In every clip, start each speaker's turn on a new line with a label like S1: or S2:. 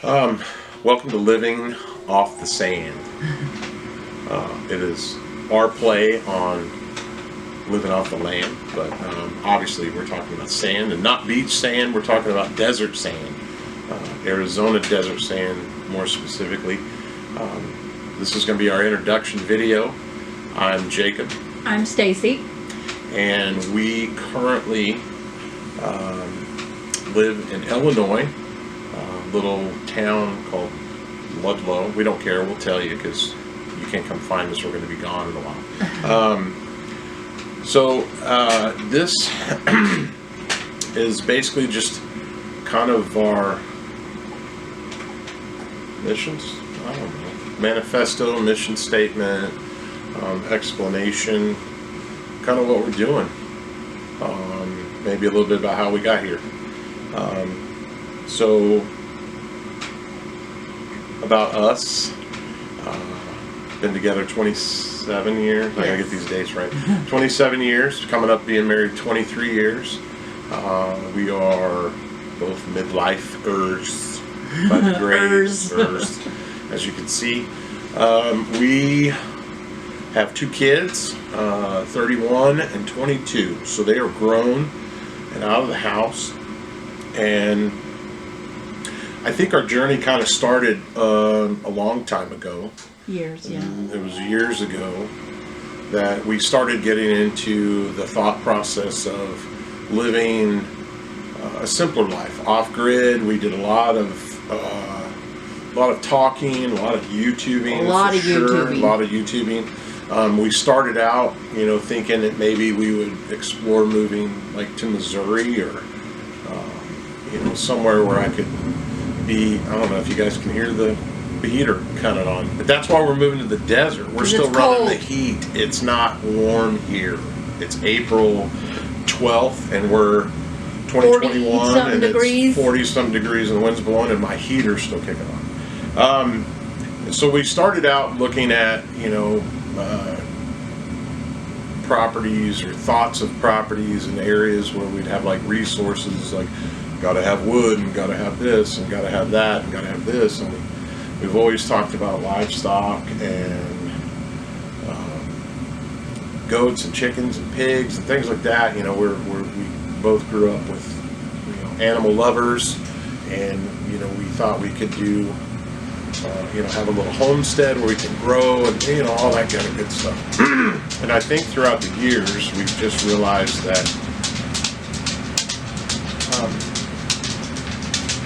S1: Welcome to Living Off the Sand. It is our play on living off the land, but obviously we're talking about sand and not beach sand. We're talking about desert sand, Arizona desert sand more specifically. This is going to be our introduction video. I'm Jacob.
S2: I'm Stacy.
S1: And we currently live in Illinois, a little town called Ludlow. We don't care, we'll tell you because you can't come find us. We're going to be gone in a while. So this is basically just kind of our missions, I don't know, manifesto, mission statement, explanation, kind of what we're doing, maybe a little bit about how we got here. So about us, been together 27 years. Yes. I gotta get these dates right. 27 years, coming up being married 23 years. We are both midlifers by the grades, as you can see. We have two kids, 31 and 22. So they are grown and out of the house. And I think our journey kind of started a long time ago.
S2: Years, yeah.
S1: It was years ago that we started getting into the thought process of living a simpler life, off-grid. We did a lot of talking, a lot of YouTubing.
S2: A lot of
S1: YouTubing. We started out, thinking that maybe we would explore moving like to Missouri or, somewhere where I could be. I don't know if you guys can hear the heater kind of on, but that's why we're moving to the desert. We're still running the heat. It's not warm here. It's April 12th and we're 2021 and it's 40-some degrees and the wind's blowing and my heater's still kicking on. So we started out looking at, properties or thoughts of properties in areas where we'd have like resources, like gotta have wood and gotta have this and gotta have that and gotta have this. And we've always talked about livestock and goats and chickens and pigs and things like that. We both grew up with animal lovers, and we thought we could do have a little homestead where we can grow and all that kind of good stuff. And I think throughout the years we've just realized that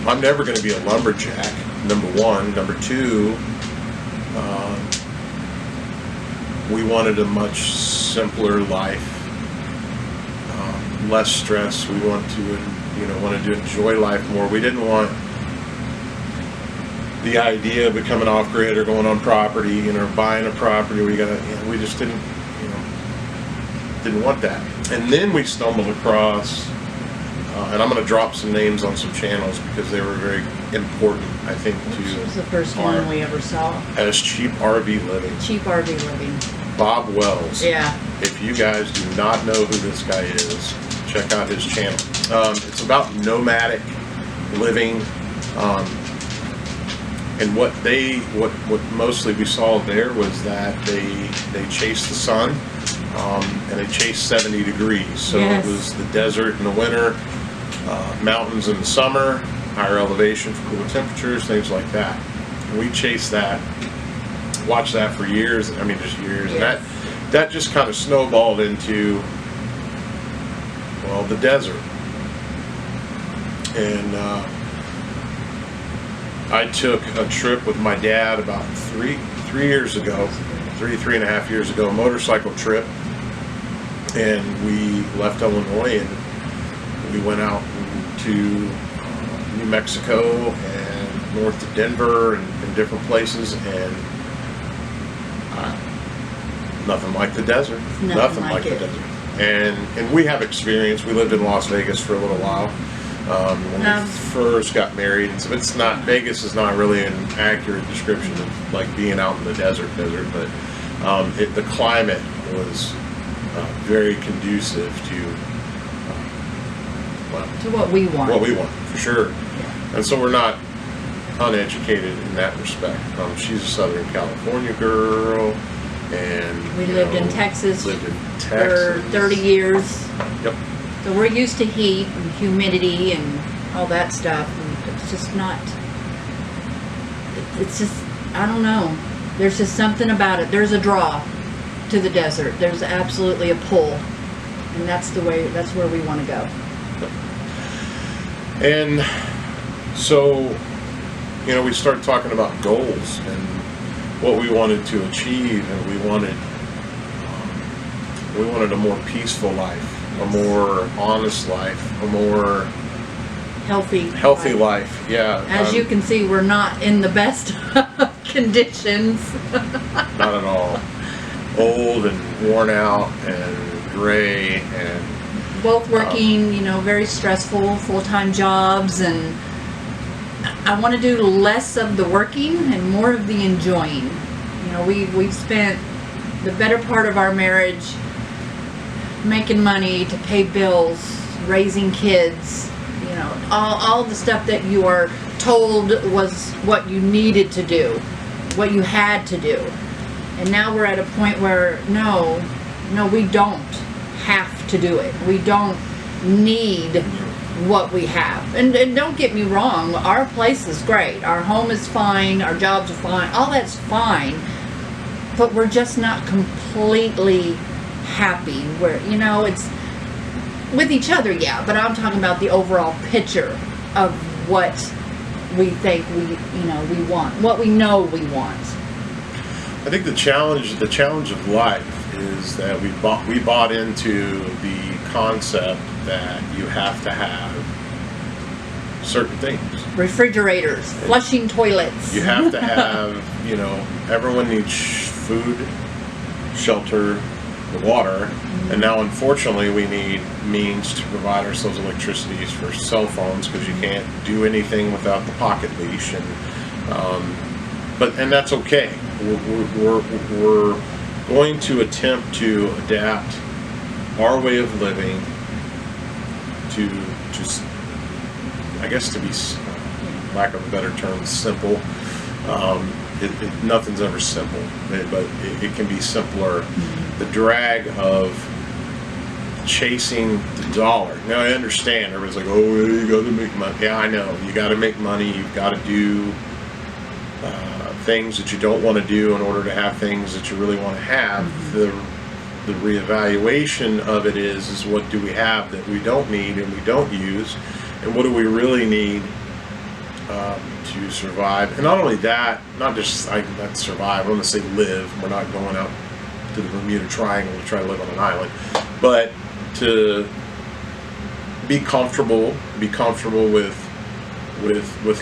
S1: I'm never going to be a lumberjack, number one. Number two, we wanted a much simpler life, less stress. We wanted to enjoy life more. We didn't want the idea of becoming off-grid or going on property, buying a property. We just didn't want that. And then we stumbled across, and I'm going to drop some names on some channels because they were very important, I think, to.
S2: Which was the first one we ever saw?
S1: As Cheap RV Living.
S2: Cheap RV Living.
S1: Bob Wells.
S2: Yeah.
S1: If you guys do not know who this guy is, check out his channel. It's about nomadic living, and what mostly we saw there was that they chased the sun, and they chased 70 degrees. So
S2: yes.
S1: It was the desert in the winter, mountains in the summer, higher elevation for cooler temperatures, things like that. And we chased that, watched that for years. Just years. Yes. And that just kind of snowballed into, the desert. And I took a trip with my dad about three and a half years ago, a motorcycle trip, and we left Illinois and we went out to New Mexico and north to Denver and different places, and nothing like the desert. Nothing like the desert. And we have experience. We lived in Las Vegas for a little while. When we first got married, and so Vegas is not really an accurate description of like being out in the desert, but the climate was very conducive to
S2: what we want.
S1: What we want, for sure. Yeah. And so we're not uneducated in that respect. She's a Southern California girl, and
S2: We lived in Texas
S1: lived in
S2: for
S1: Texas
S2: 30 years.
S1: Yep.
S2: So we're used to heat and humidity and all that stuff. And it's just not, it's just, I don't know. There's just something about it. There's a draw to the desert. There's absolutely a pull. And that's where we want to go.
S1: And so, we started talking about goals and what we wanted to achieve, and we wanted a more peaceful life, a more honest life, a more healthy life. Yeah.
S2: As you can see, we're not in the best conditions.
S1: Not at all. Old and worn out and gray and
S2: both working, very stressful full-time jobs, and I want to do less of the working and more of the enjoying. We've spent the better part of our marriage making money to pay bills, raising kids, all the stuff that you are told was what you needed to do, what you had to do. And now we're at a point where no, we don't have to do it. We don't need what we have. And don't get me wrong, our place is great. Our home is fine, our jobs are fine, all that's fine. But we're just not completely happy. It's with each other, yeah, but I'm talking about the overall picture of what we think we want, what we know we want.
S1: I think the challenge of life is that we bought into the concept that you have to have certain things.
S2: Refrigerators, flushing toilets.
S1: You have to have, everyone needs food, shelter, the water, and now unfortunately we need means to provide ourselves electricity for cell phones, because you can't do anything without the pocket leash, and that's okay. We're going to attempt to adapt our way of living to I guess, to be, lack of a better term, simple. Nothing's ever simple, but it can be simpler. The drag of chasing the dollar. Now I understand, everybody's like, oh, you got to make money. Yeah, I know, you got to make money, you've got to do things that you don't want to do in order to have things that you really want to have. The reevaluation of it is what do we have that we don't need and we don't use, and what do we really need to survive. And not only that, not just not survive, I want to say live. We're not going out to the Bermuda Triangle to try to live on an island, but to be comfortable with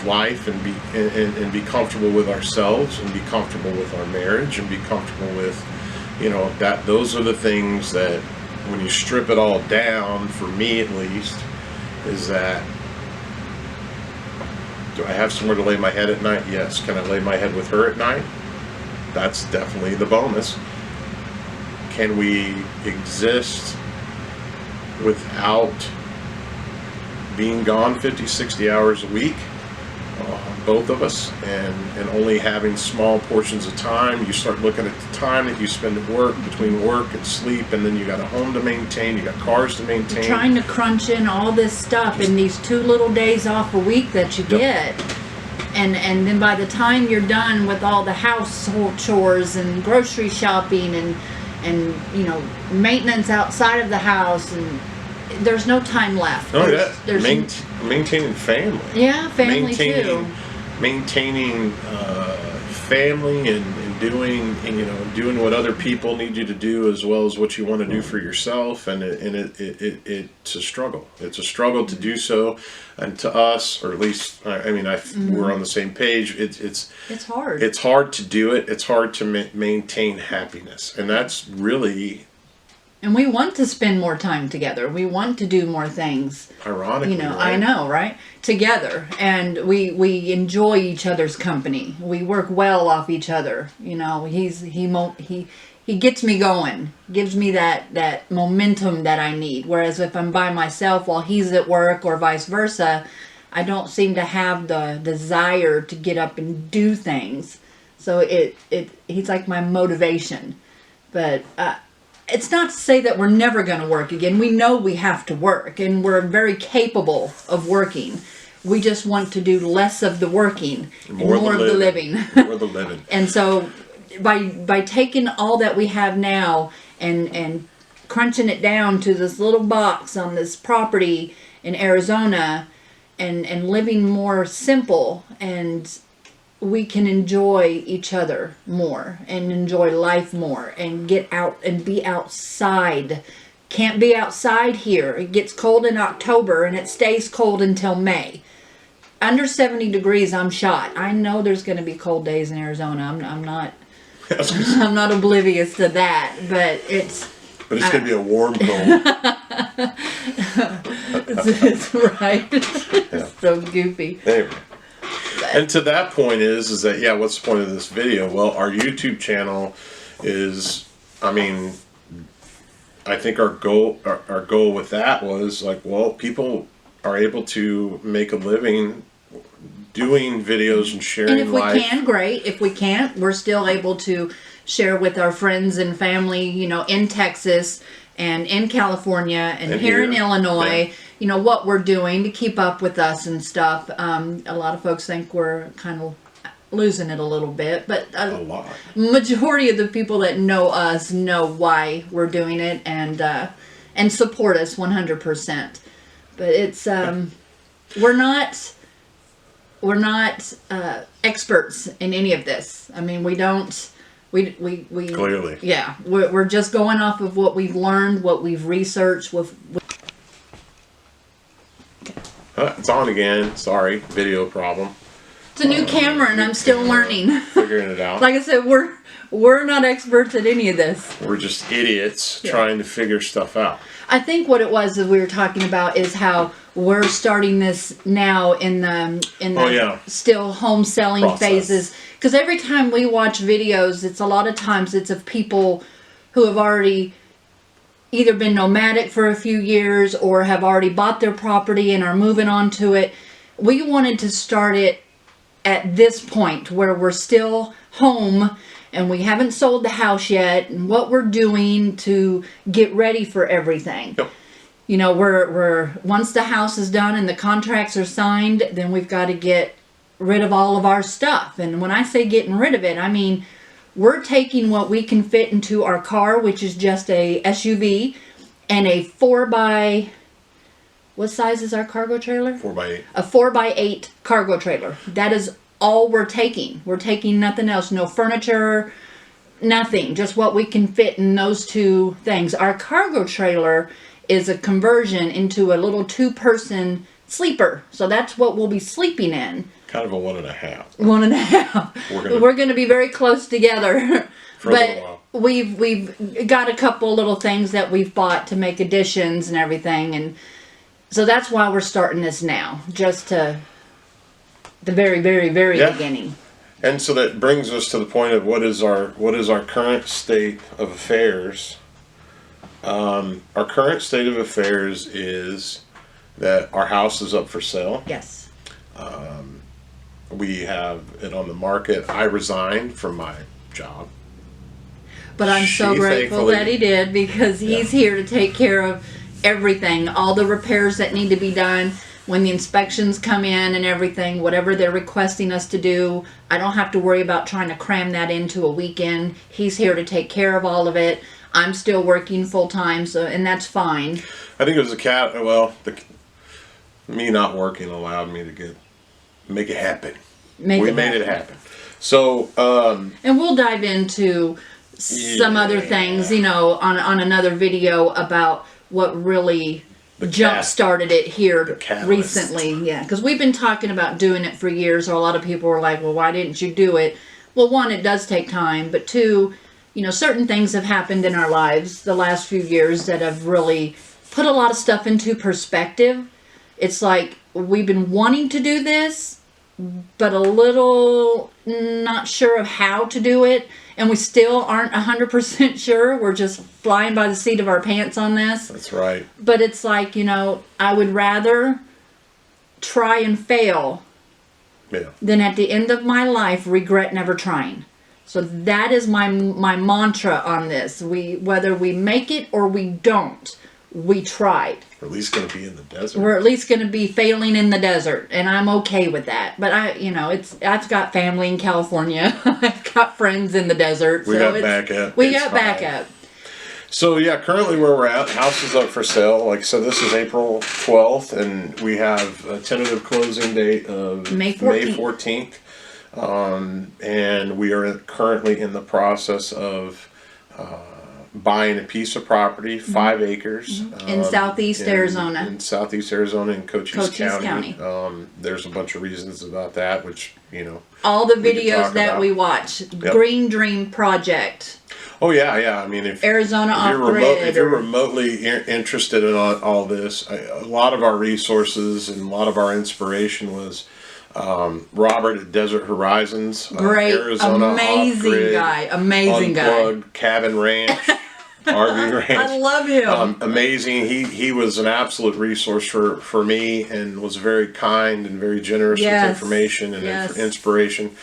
S1: life, and be comfortable with ourselves, and be comfortable with our marriage, and be comfortable with, that those are the things that, when you strip it all down, for me at least, is that, do I have somewhere to lay my head at night? Yes. Can I lay my head with her at night? That's definitely the bonus. Can we exist without being gone 50, 60 hours a week, both of us, and only having small portions of time? You start looking at the time that you spend at work, between work and sleep, and then you got a home to maintain, you got cars to maintain.
S2: You're trying to crunch in all this stuff in these 2 little days off a week that you get. And then by the time you're done with all the household chores and grocery shopping and maintenance outside of the house, and there's no time left.
S1: There's maintaining family.
S2: Yeah, family too.
S1: Maintaining family and doing what other people need you to do, as well as what you want to do for yourself, and it's a struggle. It's a struggle to do so, and to us, or at least we're on the same page. It's
S2: hard.
S1: It's hard to do it. It's hard to maintain happiness, and that's really.
S2: And we want to spend more time together. We want to do more things.
S1: Ironically, right?
S2: I know, right? Together. And we enjoy each other's company. We work well off each other. He gets me going. Gives me that momentum that I need. Whereas if I'm by myself while he's at work, or vice versa, I don't seem to have the desire to get up and do things. So he's like my motivation. But it's not to say that we're never going to work again. We know we have to work, and we're very capable of working. We just want to do less of the working and more of the living.
S1: More of the living.
S2: And so by taking all that we have now and crunching it down to this little box on this property in Arizona and living more simple, and we can enjoy each other more and enjoy life more and get out and be outside. Can't be outside here. It gets cold in October and it stays cold until May. Under 70 degrees, I'm shot. I know there's going to be cold days in Arizona. I'm not I'm not oblivious to that, but it's
S1: going to be a warm cold.
S2: it's right.
S1: Yeah.
S2: So goofy.
S1: Anyway. And to that point is that, yeah, what's the point of this video? Well, our YouTube channel is, I mean, I think our goal with that was like, well, people are able to make a living doing videos and sharing
S2: And if we
S1: life.
S2: can, great. If we can't, we're still able to share with our friends and family, you know, in Texas and in California and here in Illinois,
S1: yeah.
S2: you know, what we're doing to keep up with us and stuff. A lot of folks think we're kind of losing it a little bit, but
S1: A lot.
S2: majority of the people that know us know why we're doing it and support us 100%. But it's we're not experts in any of this. I mean, we
S1: Clearly.
S2: yeah, we're just going off of what we've learned, what we've researched.
S1: It's on again. Sorry, video problem.
S2: It's a new camera, and I'm still learning.
S1: Figuring it out.
S2: Like I said, we're not experts at any of this.
S1: We're just idiots
S2: Yeah.
S1: trying to figure stuff out.
S2: I think what it was that we were talking about is how we're starting this now in the still home selling
S1: Process.
S2: phases. Because every time we watch videos, it's a lot of times it's of people who have already either been nomadic for a few years or have already bought their property and are moving on to it. We wanted to start it at this point where we're still home and we haven't sold the house yet, and what we're doing to get ready for everything.
S1: Yep.
S2: You know, we're once the house is done and the contracts are signed, then we've got to get rid of all of our stuff. And when I say getting rid of it, I mean we're taking what we can fit into our car, which is just a SUV, and a 4x, what size is our cargo trailer?
S1: 4x8.
S2: A 4x8 cargo trailer. That is all we're taking. We're taking nothing else. No furniture, nothing. Just what we can fit in those two things. Our cargo trailer is a conversion into a little 2-person sleeper. So that's what we'll be sleeping in.
S1: Kind of a 1.5.
S2: 1.5. We're going to be very close together.
S1: For a little while.
S2: But we've got a couple little things that we've bought to make additions and everything, and so that's why we're starting this now, just to the very, very, very beginning.
S1: And so that brings us to the point of what is our current state of affairs. Our current state of affairs is that our house is up for sale.
S2: Yes.
S1: We have it on the market. I resigned from my job.
S2: But I'm so
S1: She
S2: grateful
S1: thankfully-
S2: that he did, because he's here to take care of everything, all the repairs that need to be done. When the inspections come in and everything, whatever they're requesting us to do, I don't have to worry about trying to cram that into a weekend. He's here to take care of all of it. I'm still working full time, so, and that's fine.
S1: I think it was me not working allowed me to make it happen. We made it happen. So,
S2: and we'll dive into some other things, you know, on another video about what really jump started it here recently. Yeah, because we've been talking about doing it for years. So a lot of people were like, well, why didn't you do it? Well, one, it does take time, but two, you know, certain things have happened in our lives the last few years that have really put a lot of stuff into perspective. It's like we've been wanting to do this, but a little not sure of how to do it, and we still aren't 100% sure. We're just flying by the seat of our pants on this.
S1: that's right.
S2: But it's like, you know, I would rather try and fail
S1: Yeah.
S2: than at the end of my life regret never trying. So that is my mantra on this. Whether we make it or we don't, we tried.
S1: We're at least going to be in the desert.
S2: We're at least going to be failing in the desert, and I'm okay with that. But I've got family in California. I've got friends in the desert.
S1: We got backup.
S2: We got backup.
S1: So yeah, currently where we're at, house is up for sale. Like I said, this is April 12th, and we have a tentative closing date of
S2: May 14th.
S1: May 14th. And we are currently in the process of buying a piece of property, 5 acres.
S2: In Southeast Arizona.
S1: In Southeast Arizona in Cochise
S2: County.
S1: There's a bunch of reasons about that, which, you know.
S2: All the
S1: we could
S2: videos
S1: talk
S2: that
S1: about.
S2: we watch. Green Dream Project.
S1: Oh yeah. I mean, if
S2: Arizona
S1: if you're,
S2: Off-Grid.
S1: if you're remotely interested in all this, a lot of our resources and a lot of our inspiration was Robert at Desert Horizons,
S2: Great,
S1: Arizona
S2: amazing
S1: Off-Grid,
S2: guy, amazing
S1: Unplugged, Cabin Ranch, RV Ranch.
S2: I love him.
S1: Amazing. He was an absolute resource for me, and was very kind and very generous with information and inspiration.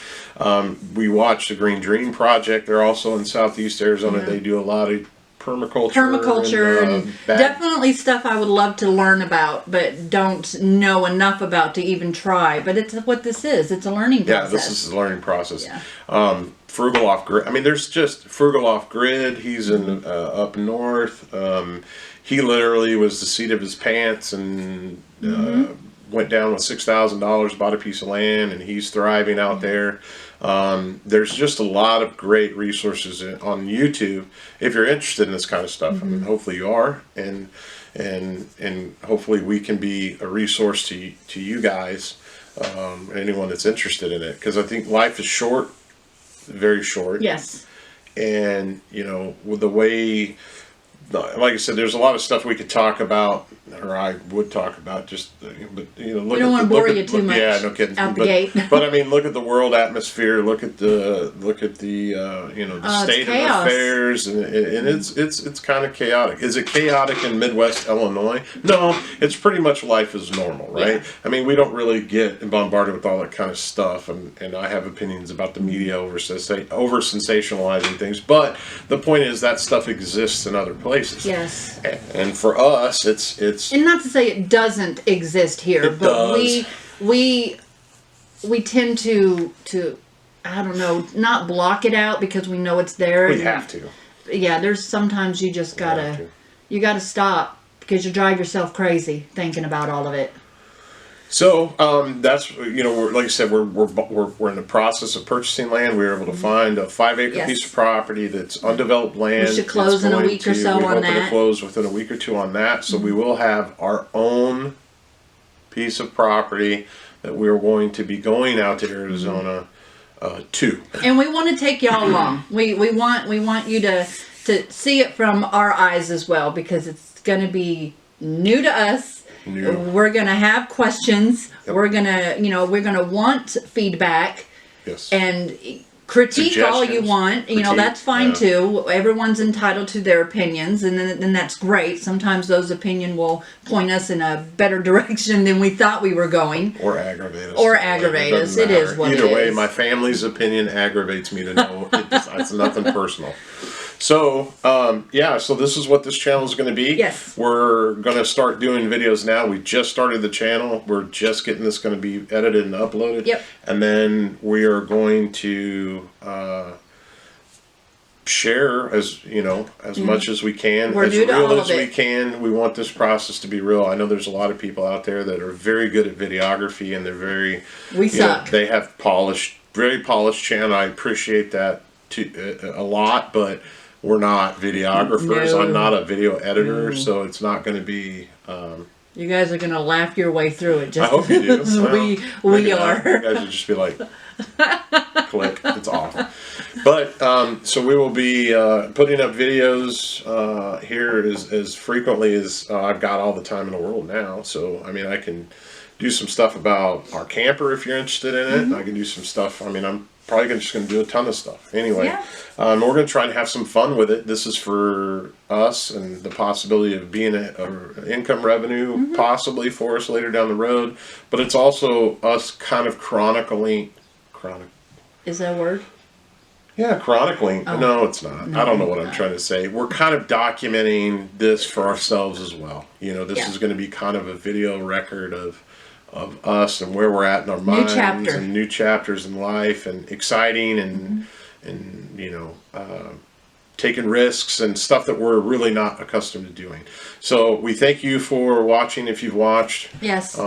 S1: We watched the Green Dream Project. They're also in Southeast Arizona. They do a lot of permaculture
S2: and definitely stuff I would love to learn about, but don't know enough about to even try. But it's what this is. It's a learning process.
S1: Yeah, this is a learning process.
S2: Yeah.
S1: Frugal Off Grid. I mean, there's just Frugal Off Grid. He's in up north. He literally was the seat of his pants and went down with $6,000, bought a piece of land, and he's thriving out there. There's just a lot of great resources on YouTube if you're interested in this kind of stuff. I mean, hopefully you are, and hopefully we can be a resource to you guys, anyone that's interested in it, because I think life is short, very short.
S2: Yes.
S1: And you know, with the way, like I said, there's a lot of stuff we could talk about, or I would talk about. Just, but you know,
S2: we don't want to bore you too much.
S1: Yeah, no kidding.
S2: Out the gate.
S1: But I mean, look at the world atmosphere. Look at the you know, the state of affairs, and it's kind of chaotic. Is it chaotic in Midwest Illinois? No, it's pretty much life is normal, right?
S2: Yeah.
S1: I mean, we don't really get bombarded with all that kind of stuff, and I have opinions about the media over sensationalizing things. But the point is that stuff exists in other places.
S2: Yes.
S1: And for us, it's
S2: and not to say it doesn't exist here, but we tend to I don't know, not block it out because we know it's there.
S1: We have to.
S2: Yeah, there's sometimes you just gotta stop because you drive yourself crazy thinking about all of it.
S1: So that's, you know, like I said, we're in the process of purchasing land. We were able to find a 5-acre piece of property that's undeveloped land.
S2: We should close in a week or so on that.
S1: We're hoping to close within a week or two on that. So we will have our own piece of property that we're going to be going out to Arizona to.
S2: And we want to take y'all along. We want you to see it from our eyes as well, because it's going to be new to us. We're gonna have questions. Yep. We're gonna want feedback.
S1: Yes.
S2: And critique all you want. You know, that's fine too. Everyone's entitled to their opinions, and then that's great. Sometimes those opinions will point us in a better direction than we thought we were going.
S1: Or aggravate us.
S2: It is what it is.
S1: Either way, my family's opinion aggravates me to know it's nothing personal. So, so this is what this channel is going to be.
S2: Yes.
S1: We're going to start doing videos now. We just started the channel. We're just getting this going to be edited and uploaded.
S2: Yep.
S1: And then we are going to share as much as we can, as real as we can. We want this process to be real. I know there's a lot of people out there that are very good at videography, and they're very...
S2: We suck.
S1: They have very polished channel. I appreciate that a lot, but... We're not videographers. No. I'm not a video editor, so it's not going to be...
S2: you guys are going to laugh your way through it. Just
S1: I hope you do.
S2: As we are.
S1: You guys would just be like, click, it's off. But, so we will be putting up videos here as frequently as I've got all the time in the world now. So, I mean, I can do some stuff about our camper if you're interested in it. I can do some stuff. I mean, I'm probably just going to do a ton of stuff. Anyway,
S2: Yeah.
S1: we're going to try and have some fun with it. This is for us and the possibility of being a income revenue possibly for us later down the road. But it's also us kind of chronicling.
S2: Is that a word?
S1: Yeah, chronicling.
S2: Oh.
S1: No, it's not.
S2: No,
S1: I don't know what I'm
S2: no.
S1: trying to say. We're kind of documenting this for ourselves as well. You know, this
S2: Yeah.
S1: is going to be kind of a video record of us and where we're at in our minds
S2: chapter.
S1: and new chapters in life, and exciting and you know, taking risks and stuff that we're really not accustomed to doing. So we thank you for watching. If you've watched,
S2: Yes.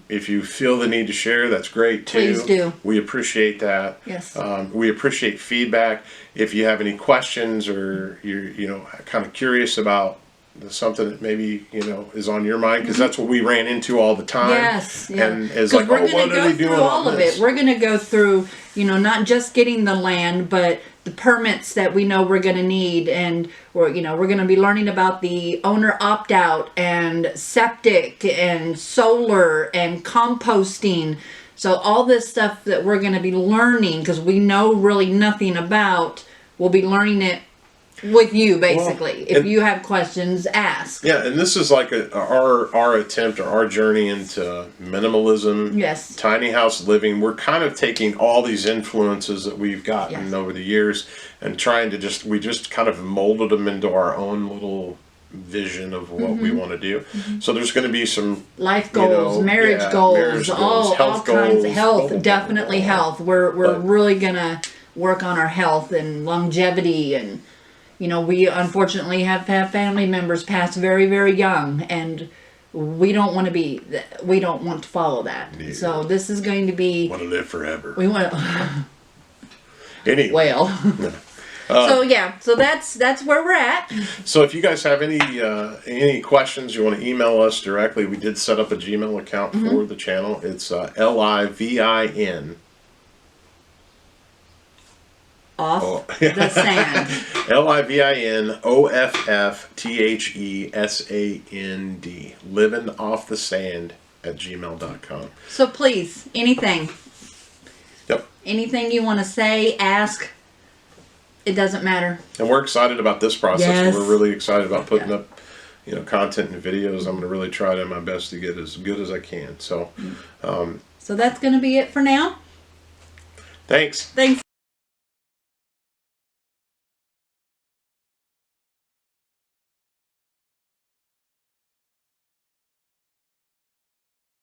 S1: if you feel the need to share, that's great too.
S2: Please do.
S1: We appreciate that.
S2: Yes.
S1: We appreciate feedback. If you have any questions or you're kind of curious about something that maybe is on your mind, because that's what we ran into all the time.
S2: Yes, yeah.
S1: And it's
S2: 'Cause
S1: like,
S2: we're
S1: what
S2: going to
S1: are
S2: go
S1: they doing
S2: through all
S1: on
S2: of
S1: this?
S2: it. We're going to go through, not just getting the land, but the permits that we know we're going to need, and we're going to be learning about the owner opt-out and septic and solar and composting. So all this stuff that we're going to be learning, because we know really nothing about, we'll be learning it with you, basically. If you have questions, ask.
S1: Yeah, and this is like our attempt or our journey into minimalism,
S2: Yes.
S1: tiny house living. We're kind of taking all these influences that we've gotten
S2: Yes.
S1: over the years and trying to we just kind of molded them into our own little vision of what we want to do. So there's going to be some
S2: Life goals, marriage goals, all
S1: health
S2: kinds of
S1: goals,
S2: health, definitely health. We're really gonna work on our health and longevity, and we unfortunately have had family members pass very, very young, and we don't want to follow that.
S1: Yeah.
S2: So this is going to be,
S1: want to live forever.
S2: we want to,
S1: Anyway.
S2: well. So that's where we're at.
S1: So if you guys have any questions, you want to email us directly. We did set up a Gmail account for the channel. It's Livin
S2: Off the sand.
S1: LIVINOFFTHESAND. Living off the sand at gmail.com.
S2: So please, anything
S1: Yep.
S2: you want to say, ask. It doesn't matter.
S1: And we're excited about this process.
S2: Yes.
S1: We're really excited about putting up, content and videos. I'm going to really try to my best to get as good as I can. So,
S2: So that's going to be it for now.
S1: thanks.
S2: Thanks.